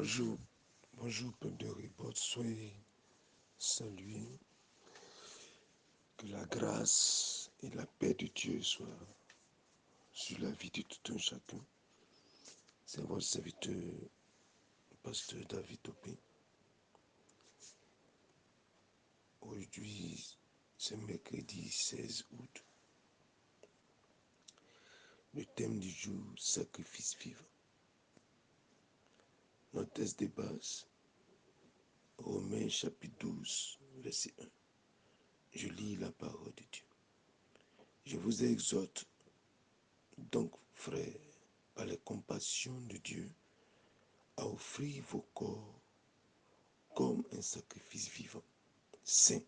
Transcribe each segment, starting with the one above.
Bonjour, bonjour peuple de Ribot, soyez salués, que la grâce et la paix de Dieu soient sur la vie de tout un chacun. C'est votre serviteur, le pasteur David Topé. Aujourd'hui, c'est mercredi 16 août. Le thème du jour, sacrifice vivant. Notre texte de base, Romains chapitre 12, verset 1. Je lis la parole de Dieu. Je vous exhorte donc, frères, par la compassion de Dieu, à offrir vos corps comme un sacrifice vivant, saint,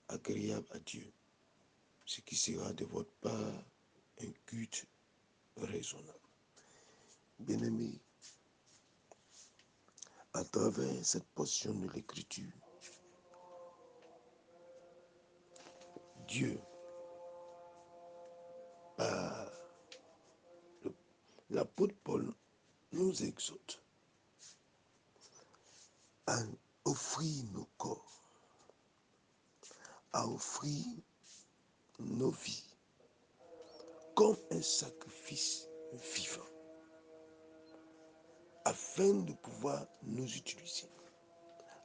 agréable à Dieu, ce qui sera de votre part un culte raisonnable. Bien-aimés, à travers cette portion de l'Écriture, Dieu, par l'apôtre Paul, nous exhorte à offrir nos corps, à offrir nos vies comme un sacrifice vivant, afin de pouvoir nous utiliser.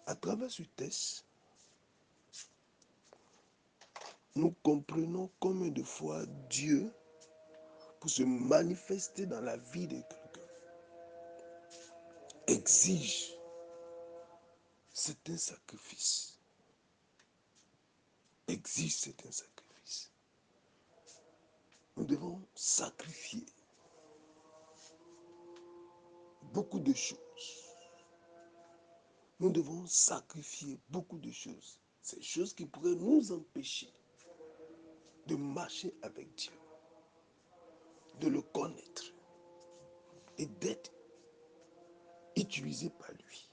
À travers ce texte, nous comprenons combien de fois Dieu, pour se manifester dans la vie de quelqu'un, exige certains sacrifices. Exige certains sacrifices. Nous devons sacrifier beaucoup de choses. Nous devons sacrifier beaucoup de choses. Ces choses qui pourraient nous empêcher de marcher avec Dieu, de le connaître et d'être utilisé par lui.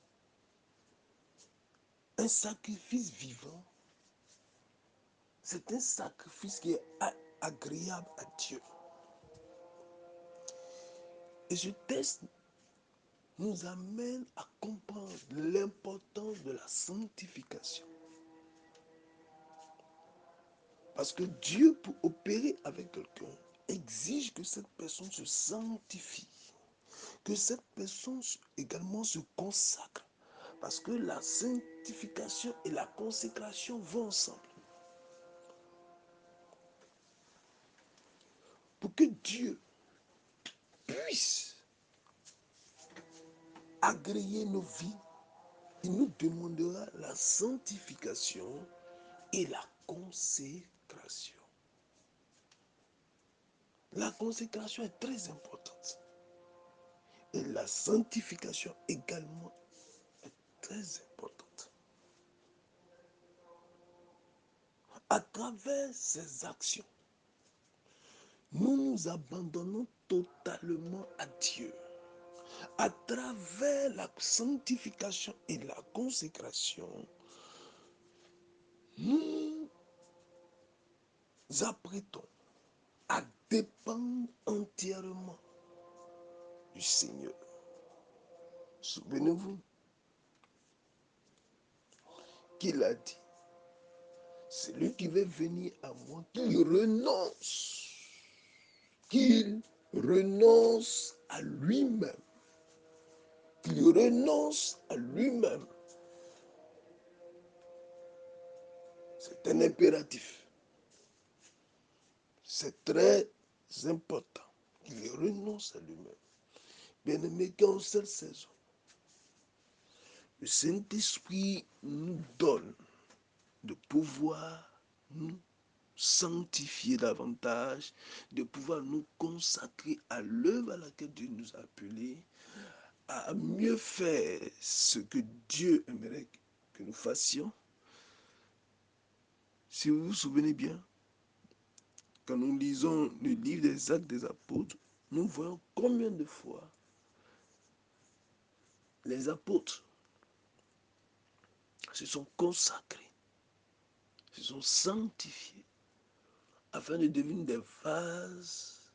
Un sacrifice vivant, c'est un sacrifice qui est agréable à Dieu. Et ce texte nous amène à comprendre l'importance de la sanctification. Parce que Dieu, pour opérer avec quelqu'un, exige que cette personne se sanctifie, que cette personne également se consacre. Parce que la sanctification et la consécration vont ensemble. Pour que Dieu puisse agréer nos vies, il nous demandera la sanctification et la consécration. La consécration est très importante. Et la sanctification également est très importante. À travers ces actions, nous nous abandonnons totalement à Dieu. À travers la sanctification et la consécration, nous apprêtons à dépendre entièrement du Seigneur. Souvenez-vous qu'il a dit, celui qui veut venir à moi, qu'il renonce à lui-même, qu'il renonce à lui-même. C'est un impératif. C'est très important qu'il renonce à lui-même. Bien-aimé, qu'en cette saison, le Saint-Esprit nous donne de pouvoir nous sanctifier davantage, de pouvoir nous consacrer à l'œuvre à laquelle Dieu nous a appelés, à mieux faire ce que Dieu aimerait que nous fassions. Si vous vous souvenez bien, quand nous lisons le livre des Actes des Apôtres, nous voyons combien de fois les apôtres se sont consacrés, se sont sanctifiés, afin de devenir des vases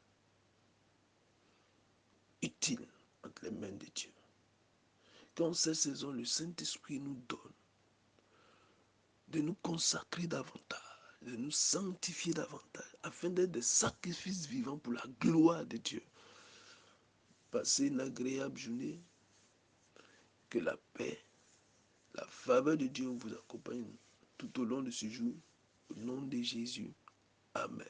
utiles entre les mains de Dieu. qu'en cette saison, le Saint-Esprit nous donne de nous consacrer davantage, de nous sanctifier davantage, afin d'être des sacrifices vivants pour la gloire de Dieu. Passez une agréable journée, que la paix, la faveur de Dieu vous accompagne tout au long de ce jour. Au nom de Jésus. Amen.